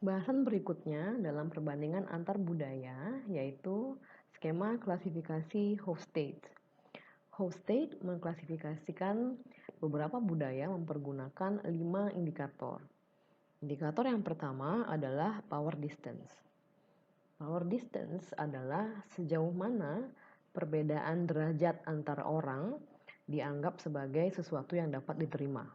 Bahasan berikutnya dalam perbandingan antar budaya yaitu skema klasifikasi Hofstede. Hofstede mengklasifikasikan beberapa budaya mempergunakan 5 indikator. Indikator yang pertama adalah power distance. Power distance adalah sejauh mana perbedaan derajat antar orang dianggap sebagai sesuatu yang dapat diterima.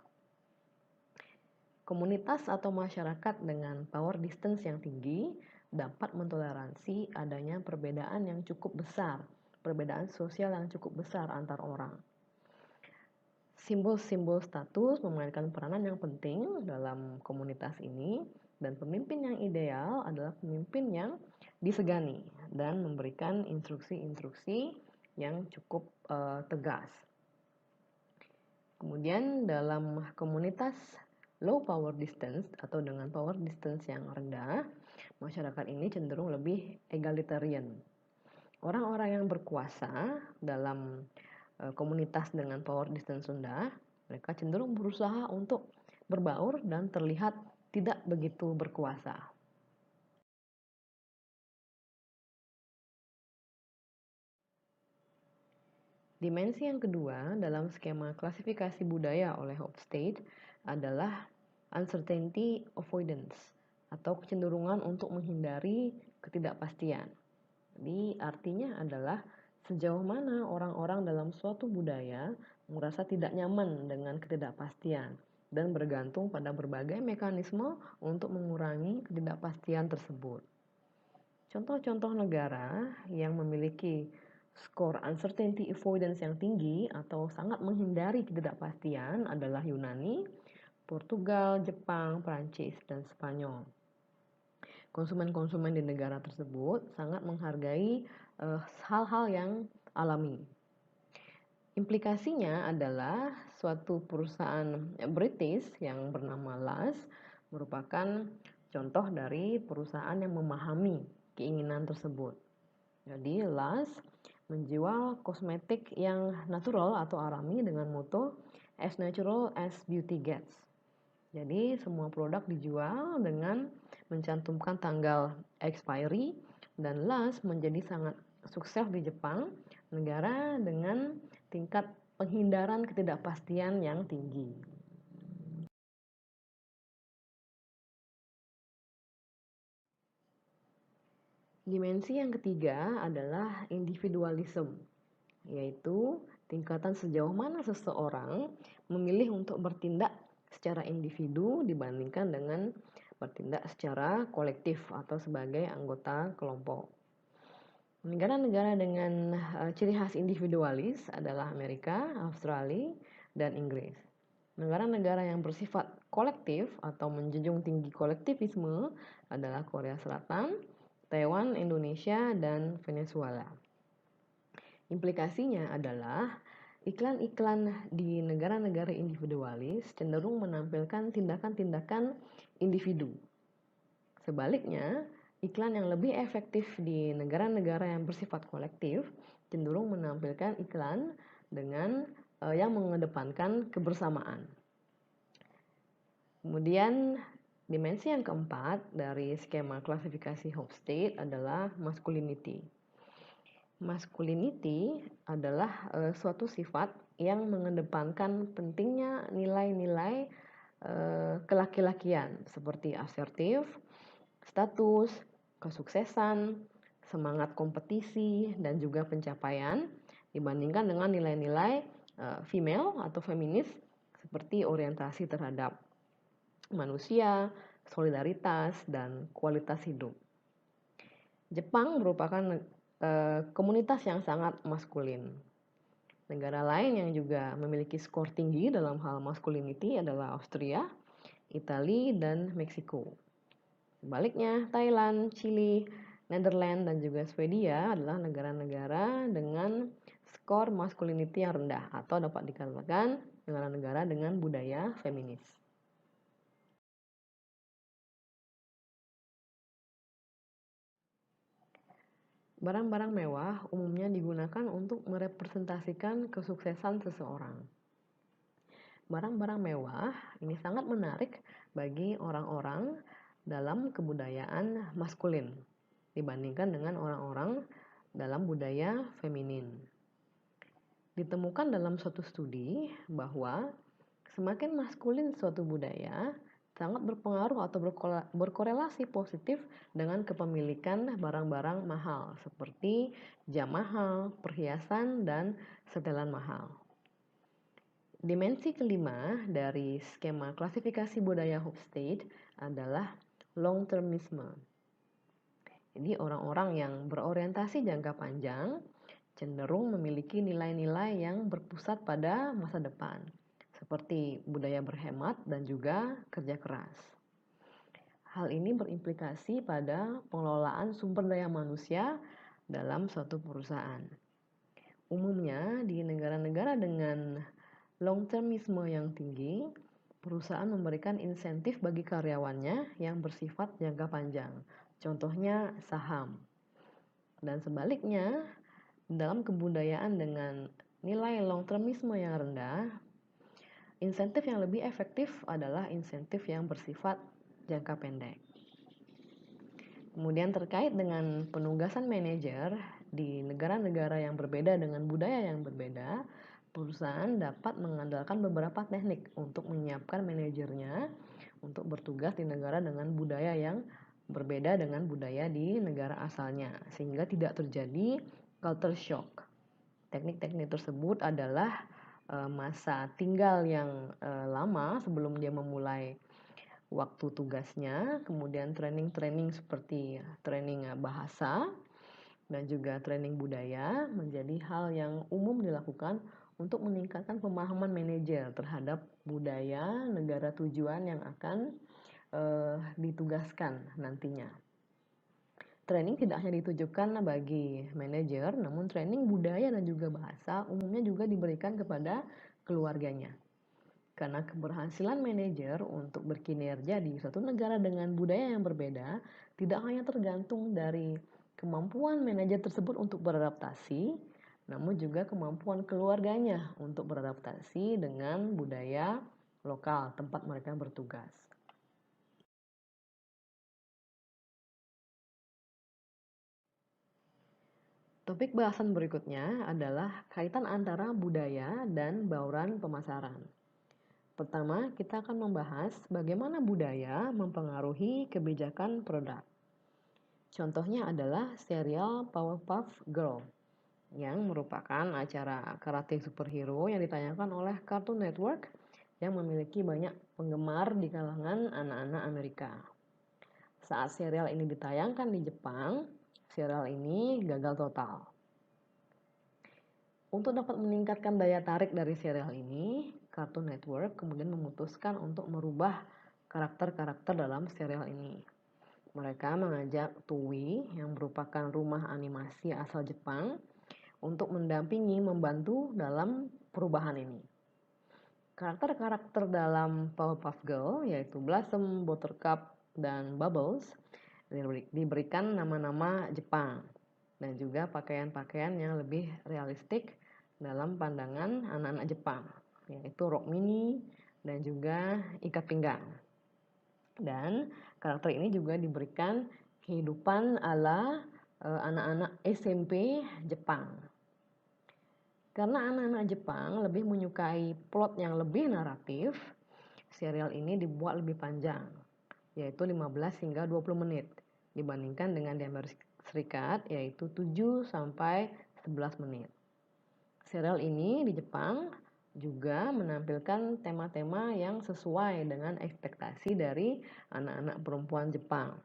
Komunitas atau masyarakat dengan power distance yang tinggi dapat mentoleransi adanya perbedaan yang cukup besar, perbedaan sosial yang cukup besar antar orang. Simbol-simbol status memainkan peranan yang penting dalam komunitas ini, dan pemimpin yang ideal adalah pemimpin yang disegani dan memberikan instruksi-instruksi yang cukup tegas. Kemudian dalam komunitas low power distance atau dengan power distance yang rendah, masyarakat ini cenderung lebih egalitarian. Orang-orang yang berkuasa dalam komunitas dengan power distance rendah, mereka cenderung berusaha untuk berbaur dan terlihat tidak begitu berkuasa. Dimensi yang kedua dalam skema klasifikasi budaya oleh Hofstede adalah uncertainty avoidance atau kecenderungan untuk menghindari ketidakpastian. Jadi artinya adalah sejauh mana orang-orang dalam suatu budaya merasa tidak nyaman dengan ketidakpastian dan bergantung pada berbagai mekanisme untuk mengurangi ketidakpastian tersebut. Contoh-contoh negara yang memiliki skor uncertainty avoidance yang tinggi atau sangat menghindari ketidakpastian adalah Yunani, Portugal, Jepang, Prancis, dan Spanyol. Konsumen-konsumen di negara tersebut sangat menghargai hal-hal yang alami. Implikasinya adalah suatu perusahaan British yang bernama Lush merupakan contoh dari perusahaan yang memahami keinginan tersebut. Jadi Lush menjual kosmetik yang natural atau alami dengan moto as natural as beauty gets. Jadi semua produk dijual dengan mencantumkan tanggal expiry, dan Lush menjadi sangat sukses di Jepang, negara dengan tingkat penghindaran ketidakpastian yang tinggi. Dimensi yang ketiga adalah individualism, yaitu tingkatan sejauh mana seseorang memilih untuk bertindak secara individu dibandingkan dengan bertindak secara kolektif atau sebagai anggota kelompok. Negara-negara dengan ciri khas individualis adalah Amerika, Australia, dan Inggris. Negara-negara yang bersifat kolektif atau menjunjung tinggi kolektivisme adalah Korea Selatan, Taiwan, Indonesia, dan Venezuela. Implikasinya adalah iklan-iklan di negara-negara individualis cenderung menampilkan tindakan-tindakan individu. Sebaliknya, iklan yang lebih efektif di negara-negara yang bersifat kolektif cenderung menampilkan iklan dengan yang mengedepankan kebersamaan. Kemudian dimensi yang keempat dari skema klasifikasi Hofstede adalah masculinity. Masculinity adalah suatu sifat yang mengedepankan pentingnya nilai-nilai kelaki-lakian seperti asertif, status, kesuksesan, semangat kompetisi, dan juga pencapaian dibandingkan dengan nilai-nilai female atau feminis seperti orientasi terhadap manusia, solidaritas, dan kualitas hidup. Jepang merupakan komunitas yang sangat maskulin. Negara lain yang juga memiliki skor tinggi dalam hal masculinity adalah Austria, Italia, dan Meksiko. Sebaliknya, Thailand, Chili, Netherlands, dan juga Swedia adalah negara-negara dengan skor masculinity yang rendah atau dapat dikatakan negara-negara dengan budaya feminis. Barang-barang mewah umumnya digunakan untuk merepresentasikan kesuksesan seseorang. Barang-barang mewah ini sangat menarik bagi orang-orang dalam kebudayaan maskulin dibandingkan dengan orang-orang dalam budaya feminin. Ditemukan dalam suatu studi bahwa semakin maskulin suatu budaya sangat berpengaruh atau berkorelasi positif dengan kepemilikan barang-barang mahal seperti jam mahal, perhiasan, dan setelan mahal. Dimensi kelima dari skema klasifikasi budaya Hofstede adalah long-termisme. Jadi orang-orang yang berorientasi jangka panjang cenderung memiliki nilai-nilai yang berpusat pada masa depan, seperti budaya berhemat dan juga kerja keras. Hal ini berimplikasi pada pengelolaan sumber daya manusia dalam suatu perusahaan. Umumnya di negara-negara dengan long-termisme yang tinggi, perusahaan memberikan insentif bagi karyawannya yang bersifat jangka panjang. Contohnya saham. Dan sebaliknya, dalam kebudayaan dengan nilai long-termisme yang rendah, insentif yang lebih efektif adalah insentif yang bersifat jangka pendek. Kemudian terkait dengan penugasan manajer di negara-negara yang berbeda dengan budaya yang berbeda, perusahaan dapat mengandalkan beberapa teknik untuk menyiapkan manajernya untuk bertugas di negara dengan budaya yang berbeda dengan budaya di negara asalnya, sehingga tidak terjadi culture shock. Teknik-teknik tersebut adalah masa tinggal yang lama sebelum dia memulai waktu tugasnya, kemudian training-training seperti training bahasa dan juga training budaya menjadi hal yang umum dilakukan untuk meningkatkan pemahaman manajer terhadap budaya negara tujuan yang akan ditugaskan nantinya. Training tidak hanya ditujukan bagi manajer, namun training budaya dan juga bahasa umumnya juga diberikan kepada keluarganya. Karena keberhasilan manajer untuk berkinerja di suatu negara dengan budaya yang berbeda tidak hanya tergantung dari kemampuan manajer tersebut untuk beradaptasi, namun juga kemampuan keluarganya untuk beradaptasi dengan budaya lokal tempat mereka bertugas. Topik bahasan berikutnya adalah kaitan antara budaya dan bauran pemasaran. Pertama, kita akan membahas bagaimana budaya mempengaruhi kebijakan produk. Contohnya adalah serial Powerpuff Girl yang merupakan acara karate superhero yang ditayangkan oleh Cartoon Network yang memiliki banyak penggemar di kalangan anak-anak Amerika. Saat serial ini ditayangkan di Jepang, serial ini gagal total. Untuk dapat meningkatkan daya tarik dari serial ini, Cartoon Network kemudian memutuskan untuk merubah karakter-karakter dalam serial ini. Mereka mengajak Toei yang merupakan rumah animasi asal Jepang untuk mendampingi membantu dalam perubahan ini. Karakter-karakter dalam Powerpuff Girl yaitu Blossom, Buttercup, dan Bubbles diberikan nama-nama Jepang dan juga pakaian-pakaian yang lebih realistik dalam pandangan anak-anak Jepang, yaitu rok mini dan juga ikat pinggang. Dan karakter ini juga diberikan kehidupan ala anak-anak SMP Jepang. Karena anak-anak Jepang lebih menyukai plot yang lebih naratif, serial ini dibuat lebih panjang, yaitu 15 hingga 20 menit dibandingkan dengan di Amerika Serikat yaitu 7 sampai 11 menit. Serial ini di Jepang juga menampilkan tema-tema yang sesuai dengan ekspektasi dari anak-anak perempuan Jepang,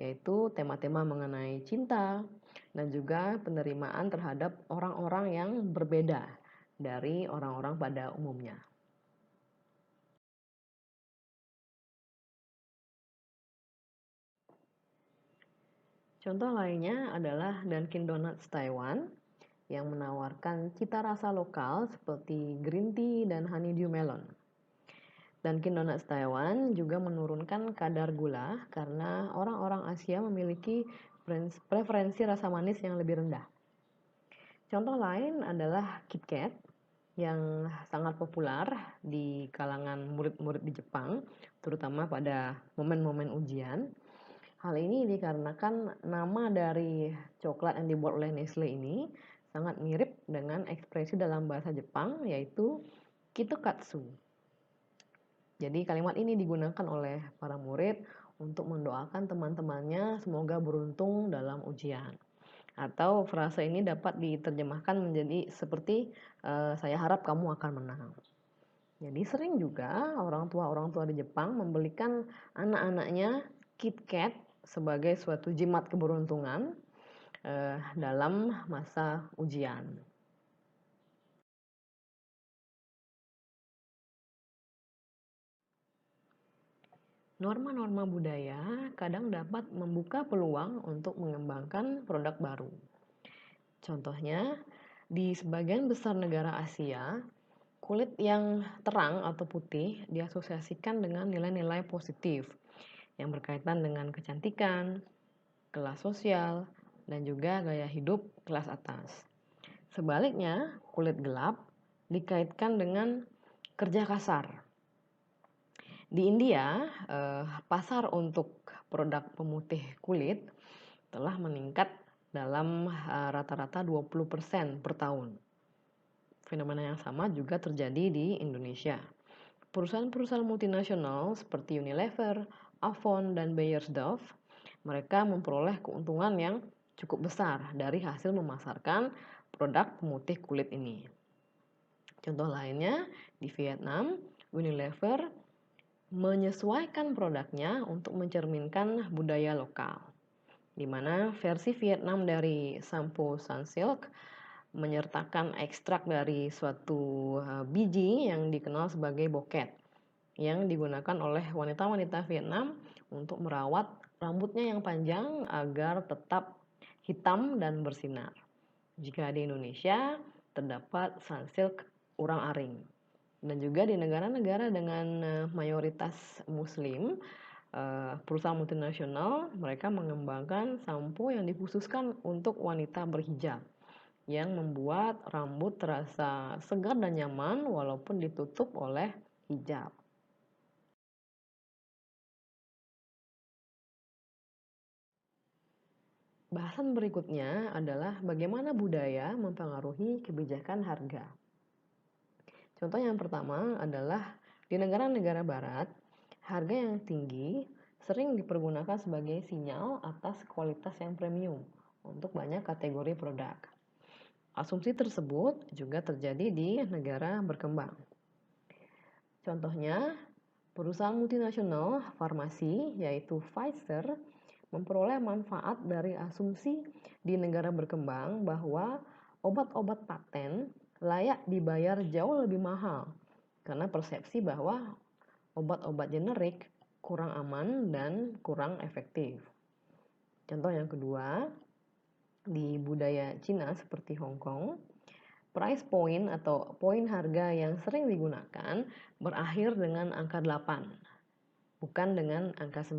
yaitu tema-tema mengenai cinta dan juga penerimaan terhadap orang-orang yang berbeda dari orang-orang pada umumnya. Contoh lainnya adalah Dunkin Donuts Taiwan yang menawarkan cita rasa lokal seperti green tea dan honeydew melon. Dunkin Donuts Taiwan juga menurunkan kadar gula karena orang-orang Asia memiliki preferensi rasa manis yang lebih rendah. Contoh lain adalah KitKat yang sangat populer di kalangan murid-murid di Jepang, terutama pada momen-momen ujian. Hal ini dikarenakan nama dari coklat yang dibuat oleh Nestle ini sangat mirip dengan ekspresi dalam bahasa Jepang, yaitu Kitokatsu. Jadi kalimat ini digunakan oleh para murid untuk mendoakan teman-temannya semoga beruntung dalam ujian. Atau frase ini dapat diterjemahkan menjadi seperti saya harap kamu akan menang. Jadi sering juga orang tua di Jepang membelikan anak-anaknya KitKat sebagai suatu jimat keberuntungan dalam masa ujian. Norma-norma budaya kadang dapat membuka peluang untuk mengembangkan produk baru. Contohnya, di sebagian besar negara Asia, kulit yang terang atau putih diasosiasikan dengan nilai-nilai positif yang berkaitan dengan kecantikan, kelas sosial, dan juga gaya hidup kelas atas. Sebaliknya, kulit gelap dikaitkan dengan kerja kasar. Di India, pasar untuk produk pemutih kulit telah meningkat dalam rata-rata 20% per tahun. Fenomena yang sama juga terjadi di Indonesia. Perusahaan-perusahaan multinasional seperti Unilever, Avon, dan Beiersdorf, mereka memperoleh keuntungan yang cukup besar dari hasil memasarkan produk pemutih kulit ini. Contoh lainnya, di Vietnam, Unilever menyesuaikan produknya untuk mencerminkan budaya lokal, di mana versi Vietnam dari sampo Sunsilk menyertakan ekstrak dari suatu biji yang dikenal sebagai boket yang digunakan oleh wanita-wanita Vietnam untuk merawat rambutnya yang panjang agar tetap hitam dan bersinar. Jika di Indonesia terdapat Sunsilk urang-aring. Dan juga di negara-negara dengan mayoritas muslim, perusahaan multinasional mereka mengembangkan sampo yang dikhususkan untuk wanita berhijab yang membuat rambut terasa segar dan nyaman walaupun ditutup oleh hijab. Bahasan berikutnya adalah bagaimana budaya mempengaruhi kebijakan harga. Contoh yang pertama adalah di negara-negara barat, harga yang tinggi sering dipergunakan sebagai sinyal atas kualitas yang premium untuk banyak kategori produk. Asumsi tersebut juga terjadi di negara berkembang. Contohnya, perusahaan multinasional farmasi yaitu Pfizer memperoleh manfaat dari asumsi di negara berkembang bahwa obat-obat paten layak dibayar jauh lebih mahal karena persepsi bahwa obat-obat generik kurang aman dan kurang efektif. Contoh yang kedua, di budaya Cina seperti Hong Kong, price point atau poin harga yang sering digunakan berakhir dengan angka 8, bukan dengan angka 9.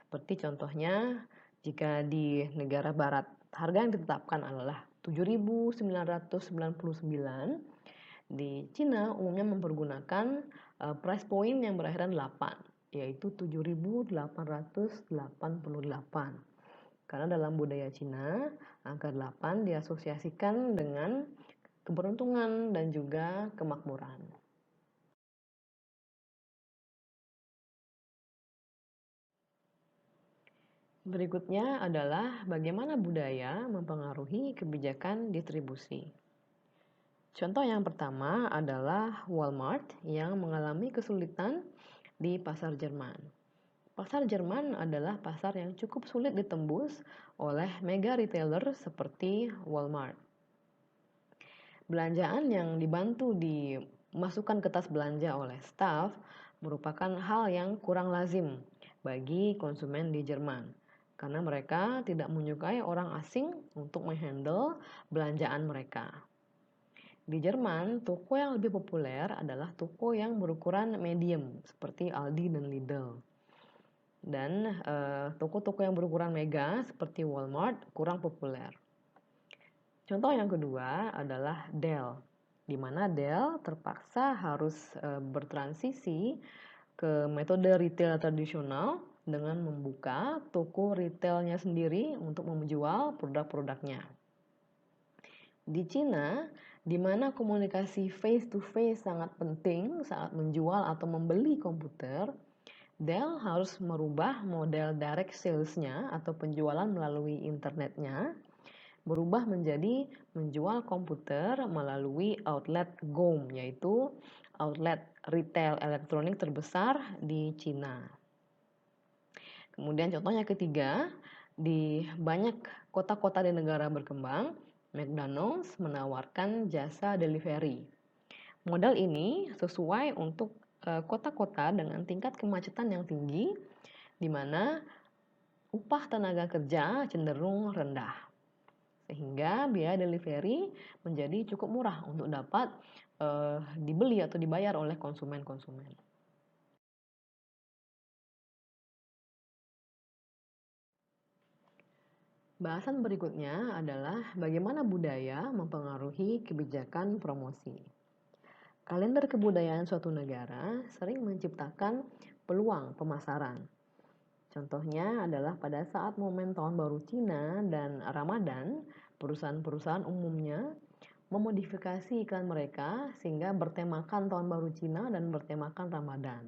Seperti contohnya, jika di negara barat harga yang ditetapkan adalah 7.999, di Cina umumnya mempergunakan price point yang berakhiran 8, yaitu 7.888. Karena dalam budaya Cina, angka 8 diasosiasikan dengan keberuntungan dan juga kemakmuran. Berikutnya adalah bagaimana budaya mempengaruhi kebijakan distribusi. Contoh yang pertama adalah Walmart yang mengalami kesulitan di pasar Jerman. Pasar Jerman adalah pasar yang cukup sulit ditembus oleh mega retailer seperti Walmart. Belanjaan yang dibantu dimasukkan ke tas belanja oleh staf merupakan hal yang kurang lazim bagi konsumen di Jerman karena mereka tidak menyukai orang asing untuk menghandle belanjaan mereka. Di Jerman, toko yang lebih populer adalah toko yang berukuran medium seperti Aldi dan Lidl. Dan toko-toko yang berukuran mega seperti Walmart kurang populer. Contoh yang kedua adalah Dell. di mana Dell terpaksa harus bertransisi ke metode retail tradisional dengan membuka toko retailnya sendiri untuk menjual produk-produknya. Di Cina, di mana komunikasi face to face sangat penting saat menjual atau membeli komputer, Dell harus merubah model direct sales-nya atau penjualan melalui internetnya, berubah menjadi menjual komputer melalui outlet GOM, yaitu outlet retail elektronik terbesar di Cina. Kemudian contohnya ketiga, di banyak kota-kota di negara berkembang, McDonald's menawarkan jasa delivery. Model ini sesuai untuk kota-kota dengan tingkat kemacetan yang tinggi, di mana upah tenaga kerja cenderung rendah. Sehingga biaya delivery menjadi cukup murah untuk dapat dibeli atau dibayar oleh konsumen-konsumen. Bahasan berikutnya adalah bagaimana budaya mempengaruhi kebijakan promosi. Kalender kebudayaan suatu negara sering menciptakan peluang pemasaran. Contohnya adalah pada saat momen Tahun Baru Cina dan Ramadan, perusahaan-perusahaan umumnya memodifikasi iklan mereka sehingga bertemakan Tahun Baru Cina dan bertemakan Ramadan.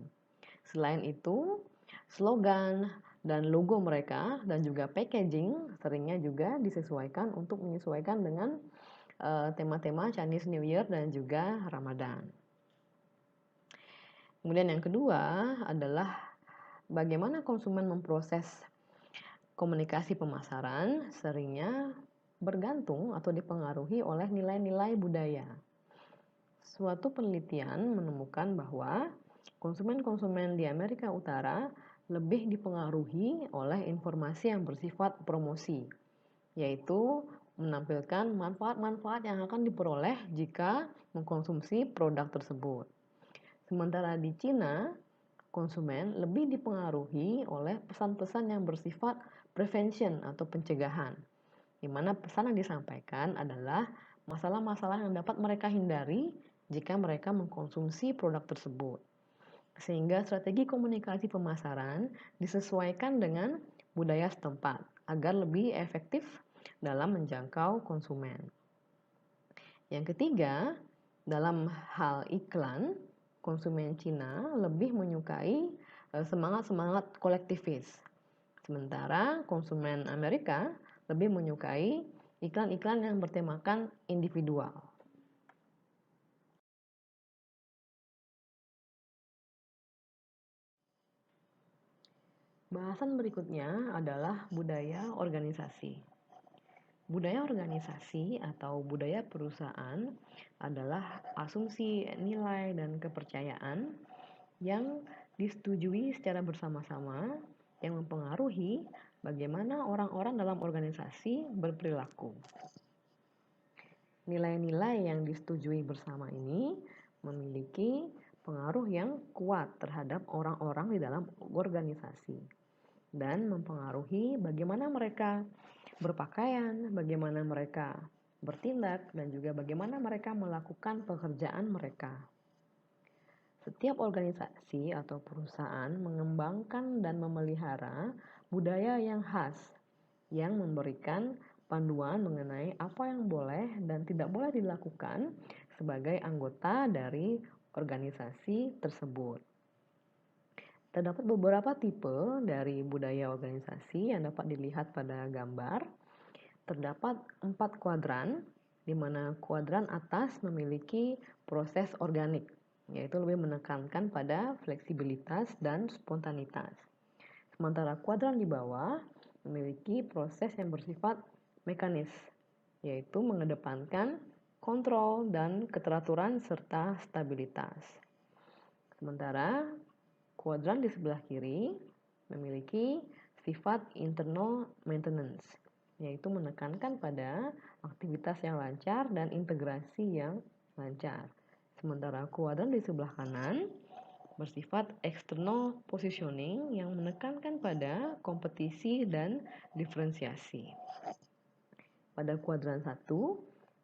Selain itu, slogan dan logo mereka dan juga packaging seringnya juga disesuaikan untuk menyesuaikan dengan tema-tema Chinese New Year dan juga Ramadan. Kemudian yang kedua adalah bagaimana konsumen memproses komunikasi pemasaran seringnya bergantung atau dipengaruhi oleh nilai-nilai budaya. Suatu penelitian menemukan bahwa konsumen-konsumen di Amerika Utara lebih dipengaruhi oleh informasi yang bersifat promosi, yaitu menampilkan manfaat-manfaat yang akan diperoleh jika mengkonsumsi produk tersebut. Sementara di Cina, konsumen lebih dipengaruhi oleh pesan-pesan yang bersifat prevention atau pencegahan, di mana pesan yang disampaikan adalah masalah-masalah yang dapat mereka hindari jika mereka mengkonsumsi produk tersebut. Sehingga strategi komunikasi pemasaran disesuaikan dengan budaya setempat agar lebih efektif dalam menjangkau konsumen. Yang ketiga, dalam hal iklan, konsumen Cina lebih menyukai semangat-semangat kolektivis. Sementara konsumen Amerika lebih menyukai iklan-iklan yang bertemakan individual. Bahasan berikutnya adalah budaya organisasi. Budaya organisasi atau budaya perusahaan adalah asumsi nilai dan kepercayaan yang disetujui secara bersama-sama yang mempengaruhi bagaimana orang-orang dalam organisasi berperilaku. Nilai-nilai yang disetujui bersama ini memiliki pengaruh yang kuat terhadap orang-orang di dalam organisasi dan mempengaruhi bagaimana mereka berpakaian, bagaimana mereka bertindak, dan juga bagaimana mereka melakukan pekerjaan mereka. Setiap organisasi atau perusahaan mengembangkan dan memelihara budaya yang khas yang memberikan panduan mengenai apa yang boleh dan tidak boleh dilakukan sebagai anggota dari organisasi tersebut. Terdapat beberapa tipe dari budaya organisasi yang dapat dilihat pada gambar. Terdapat 4 kuadran, di mana kuadran atas memiliki proses organik, yaitu lebih menekankan pada fleksibilitas dan spontanitas. Sementara kuadran di bawah memiliki proses yang bersifat mekanis, yaitu mengedepankan kontrol dan keteraturan serta stabilitas. Sementara kuadran di sebelah kiri memiliki sifat internal maintenance, yaitu menekankan pada aktivitas yang lancar dan integrasi yang lancar. Sementara kuadran di sebelah kanan bersifat external positioning yang menekankan pada kompetisi dan diferensiasi. Pada kuadran 1,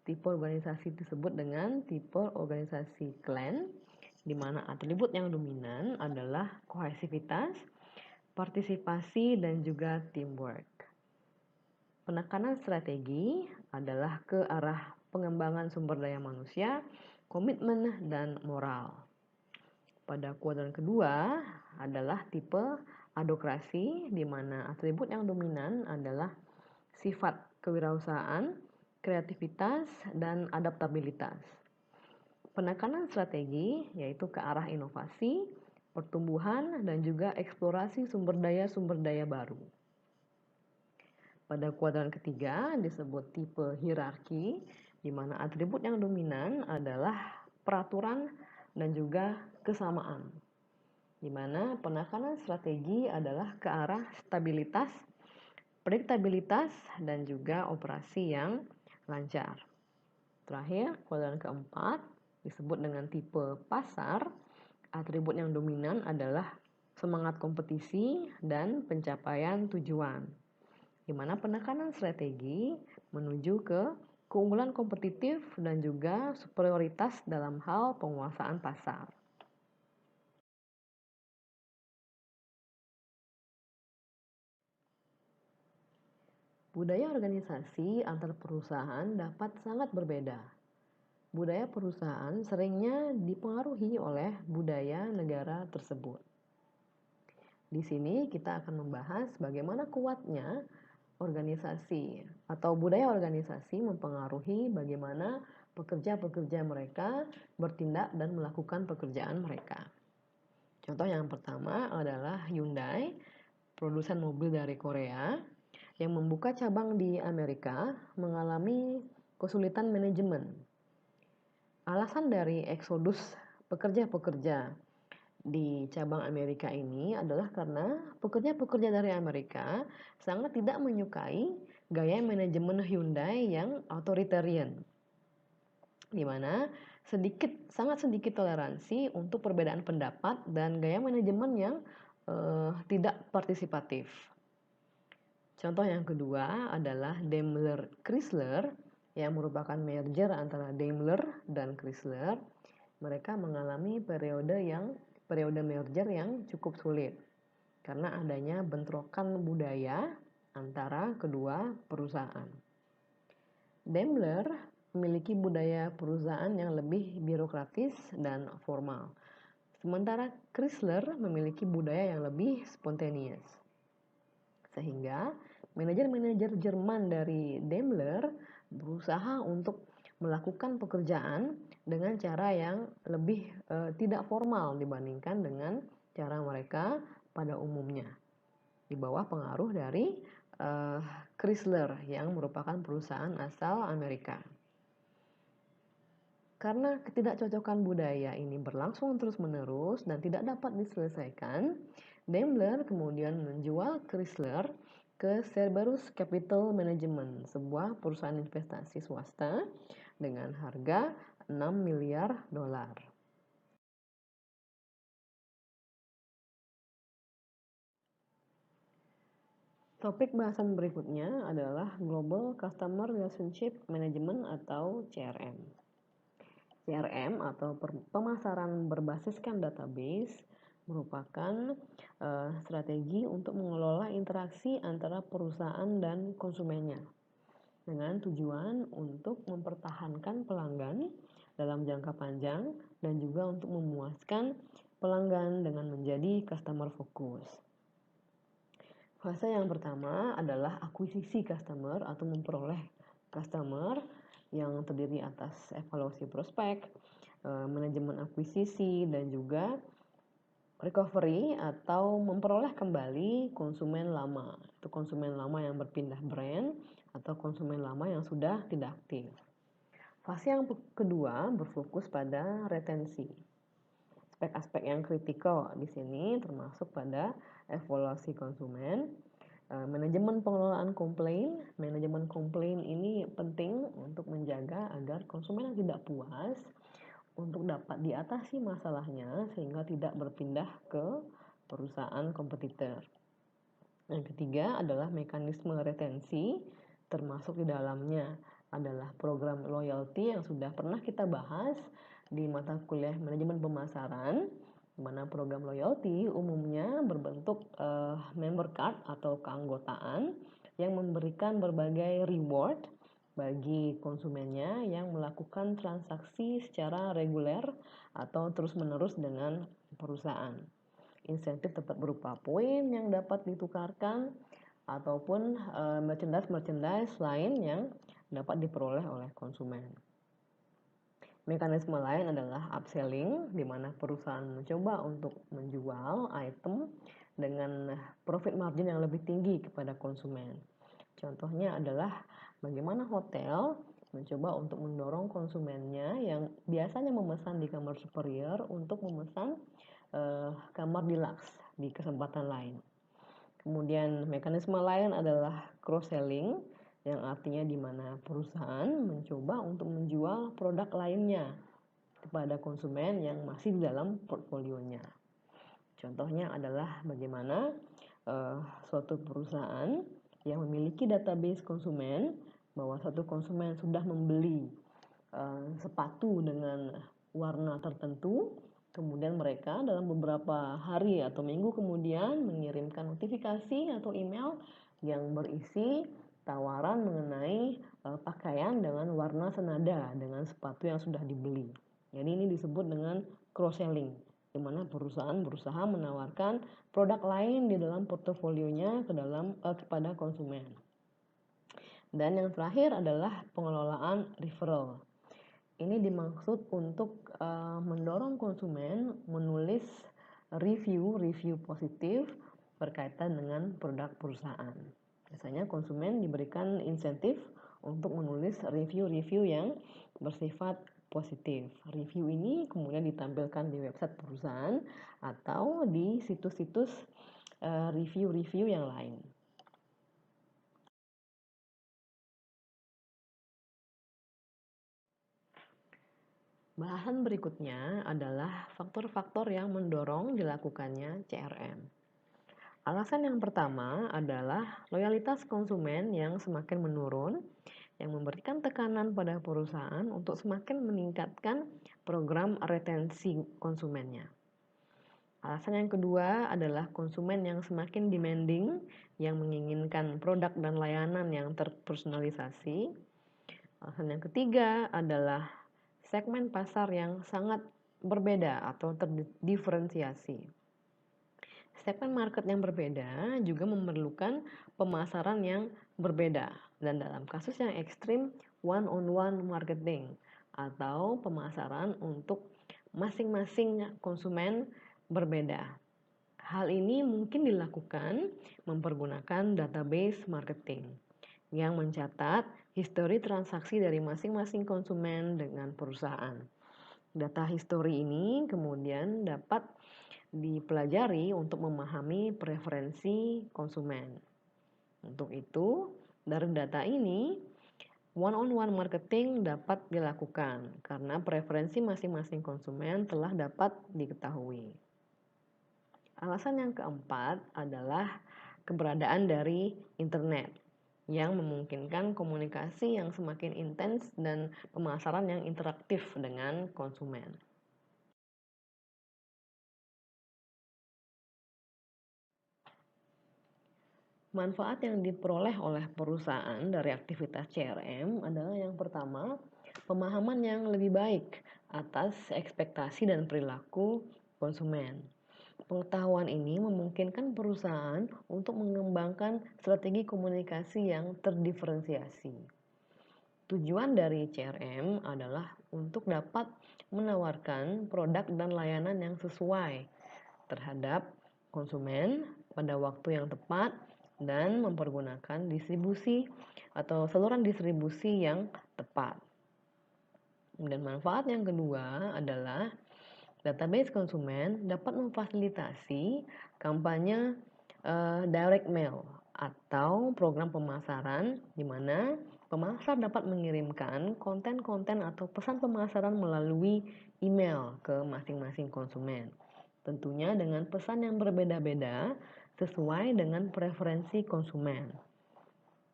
Tipe organisasi disebut dengan tipe organisasi clan, di mana atribut yang dominan adalah kohesivitas, partisipasi, dan juga teamwork. Penekanan strategi adalah ke arah pengembangan sumber daya manusia, komitmen, dan moral. Pada kuadran kedua adalah tipe adokrasi, di mana atribut yang dominan adalah sifat kewirausahaan, kreativitas, dan adaptabilitas. Penekanan strategi yaitu ke arah inovasi, pertumbuhan, dan juga eksplorasi sumber daya baru. Pada kuadran ketiga disebut tipe hierarki, di mana atribut yang dominan adalah peraturan dan juga kesamaan. Di mana penekanan strategi adalah ke arah stabilitas, prediktabilitas, dan juga operasi yang lancar. Terakhir, kuadran keempat disebut dengan tipe pasar. Atribut yang dominan adalah semangat kompetisi dan pencapaian tujuan, di mana penekanan strategi menuju ke keunggulan kompetitif dan juga superioritas dalam hal penguasaan pasar. Budaya organisasi antar perusahaan dapat sangat berbeda. Budaya perusahaan seringnya dipengaruhi oleh budaya negara tersebut. Di sini kita akan membahas bagaimana kuatnya organisasi atau budaya organisasi mempengaruhi bagaimana pekerja-pekerja mereka bertindak dan melakukan pekerjaan mereka. Contoh yang pertama adalah Hyundai, produsen mobil dari Korea, yang membuka cabang di Amerika mengalami kesulitan manajemen. Alasan dari eksodus pekerja-pekerja di cabang Amerika ini adalah karena pekerja-pekerja dari Amerika sangat tidak menyukai gaya manajemen Hyundai yang authoritarian, di mana sangat sedikit toleransi untuk perbedaan pendapat dan gaya manajemen yang tidak partisipatif. Contoh yang kedua adalah Daimler Chrysler, yang merupakan merger antara Daimler dan Chrysler. Mereka mengalami periode merger yang cukup sulit karena adanya bentrokan budaya antara kedua perusahaan. Daimler memiliki budaya perusahaan yang lebih birokratis dan formal, sementara Chrysler memiliki budaya yang lebih spontaneous. Sehingga manajer-manajer Jerman dari Daimler berusaha untuk melakukan pekerjaan dengan cara yang lebih tidak formal dibandingkan dengan cara mereka pada umumnya, di bawah pengaruh dari Chrysler yang merupakan perusahaan asal Amerika. Karena ketidakcocokan budaya ini berlangsung terus-menerus dan tidak dapat diselesaikan, Daimler kemudian menjual Chrysler ke Cerberus Capital Management, sebuah perusahaan investasi swasta dengan harga 6 miliar dolar. Topik bahasan berikutnya adalah Global Customer Relationship Management atau CRM. CRM atau pemasaran berbasiskan database merupakan strategi untuk mengelola interaksi antara perusahaan dan konsumennya dengan tujuan untuk mempertahankan pelanggan dalam jangka panjang dan juga untuk memuaskan pelanggan dengan menjadi customer focus. Fase yang pertama adalah akuisisi customer atau memperoleh customer yang terdiri atas evaluasi prospek, manajemen akuisisi, dan juga recovery atau memperoleh kembali konsumen lama. Itu konsumen lama yang berpindah brand atau konsumen lama yang sudah tidak aktif. Fase yang kedua berfokus pada retensi. Aspek-aspek yang kritikal di sini termasuk pada evaluasi konsumen, manajemen pengelolaan komplain. Manajemen komplain ini penting untuk menjaga agar konsumen yang tidak puas untuk dapat diatasi masalahnya sehingga tidak berpindah ke perusahaan kompetitor. Yang ketiga adalah mekanisme retensi, termasuk di dalamnya adalah program loyalty yang sudah pernah kita bahas di mata kuliah manajemen pemasaran, di mana program loyalty umumnya berbentuk member card atau keanggotaan yang memberikan berbagai reward bagi konsumennya yang melakukan transaksi secara reguler atau terus-menerus dengan perusahaan. Insentif dapat berupa poin yang dapat ditukarkan ataupun merchandise lain yang dapat diperoleh oleh konsumen. Mekanisme lain adalah upselling, di mana perusahaan mencoba untuk menjual item dengan profit margin yang lebih tinggi kepada konsumen. Contohnya adalah bagaimana hotel mencoba untuk mendorong konsumennya yang biasanya memesan di kamar superior untuk memesan kamar deluxe di kesempatan lain. Kemudian mekanisme lain adalah cross-selling, yang artinya di mana perusahaan mencoba untuk menjual produk lainnya kepada konsumen yang masih di dalam portfolionya. Contohnya adalah bagaimana suatu perusahaan yang memiliki database konsumen bahwa satu konsumen sudah membeli sepatu dengan warna tertentu, kemudian mereka dalam beberapa hari atau minggu kemudian mengirimkan notifikasi atau email yang berisi tawaran mengenai pakaian dengan warna senada dengan sepatu yang sudah dibeli. Jadi ini disebut dengan cross-selling, di mana perusahaan berusaha menawarkan produk lain di dalam portofolionya kepada konsumen. Dan yang terakhir adalah pengelolaan referral. Ini dimaksud untuk mendorong konsumen menulis review positif berkaitan dengan produk perusahaan. Biasanya konsumen diberikan insentif untuk menulis review yang bersifat positif. Review ini kemudian ditampilkan di website perusahaan atau di situs-situs review yang lain. Bahasan berikutnya adalah faktor-faktor yang mendorong dilakukannya CRM. Alasan yang pertama adalah loyalitas konsumen yang semakin menurun, yang memberikan tekanan pada perusahaan untuk semakin meningkatkan program retensi konsumennya. Alasan yang kedua adalah konsumen yang semakin demanding, yang menginginkan produk dan layanan yang terpersonalisasi. Alasan yang ketiga adalah segmen pasar yang sangat berbeda atau terdiferensiasi. Segmen market yang berbeda juga memerlukan pemasaran yang berbeda, dan dalam kasus yang ekstrim, one-on-one marketing atau pemasaran untuk masing-masing konsumen berbeda. Hal ini mungkin dilakukan mempergunakan database marketing yang mencatat histori transaksi dari masing-masing konsumen dengan perusahaan. Data histori ini kemudian dapat dipelajari untuk memahami preferensi konsumen. Untuk itu, dari data ini, one-on-one marketing dapat dilakukan karena preferensi masing-masing konsumen telah dapat diketahui. Alasan yang keempat adalah keberadaan dari internet yang memungkinkan komunikasi yang semakin intens dan pemasaran yang interaktif dengan konsumen. Manfaat yang diperoleh oleh perusahaan dari aktivitas CRM adalah yang pertama, pemahaman yang lebih baik atas ekspektasi dan perilaku konsumen. Pengetahuan ini memungkinkan perusahaan untuk mengembangkan strategi komunikasi yang terdiferensiasi. Tujuan dari CRM adalah untuk dapat menawarkan produk dan layanan yang sesuai terhadap konsumen pada waktu yang tepat dan mempergunakan distribusi atau saluran distribusi yang tepat. Dan manfaat yang kedua adalah database konsumen dapat memfasilitasi kampanye direct mail atau program pemasaran di mana pemasar dapat mengirimkan konten-konten atau pesan pemasaran melalui email ke masing-masing konsumen. Tentunya dengan pesan yang berbeda-beda sesuai dengan preferensi konsumen.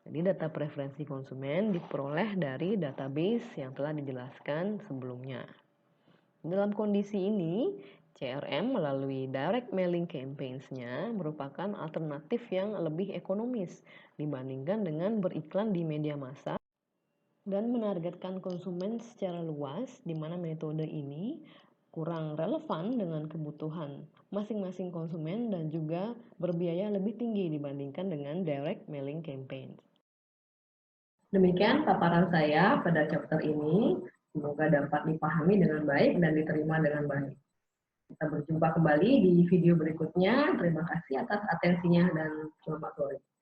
Jadi data preferensi konsumen diperoleh dari database yang telah dijelaskan sebelumnya. Dalam kondisi ini, CRM melalui direct mailing campaigns-nya merupakan alternatif yang lebih ekonomis dibandingkan dengan beriklan di media massa dan menargetkan konsumen secara luas, di mana metode ini kurang relevan dengan kebutuhan masing-masing konsumen dan juga berbiaya lebih tinggi dibandingkan dengan direct mailing campaign. Demikian paparan saya pada chapter ini. Semoga dapat dipahami dengan baik dan diterima dengan baik. Kita berjumpa kembali di video berikutnya. Terima kasih atas atensinya dan selamat sore.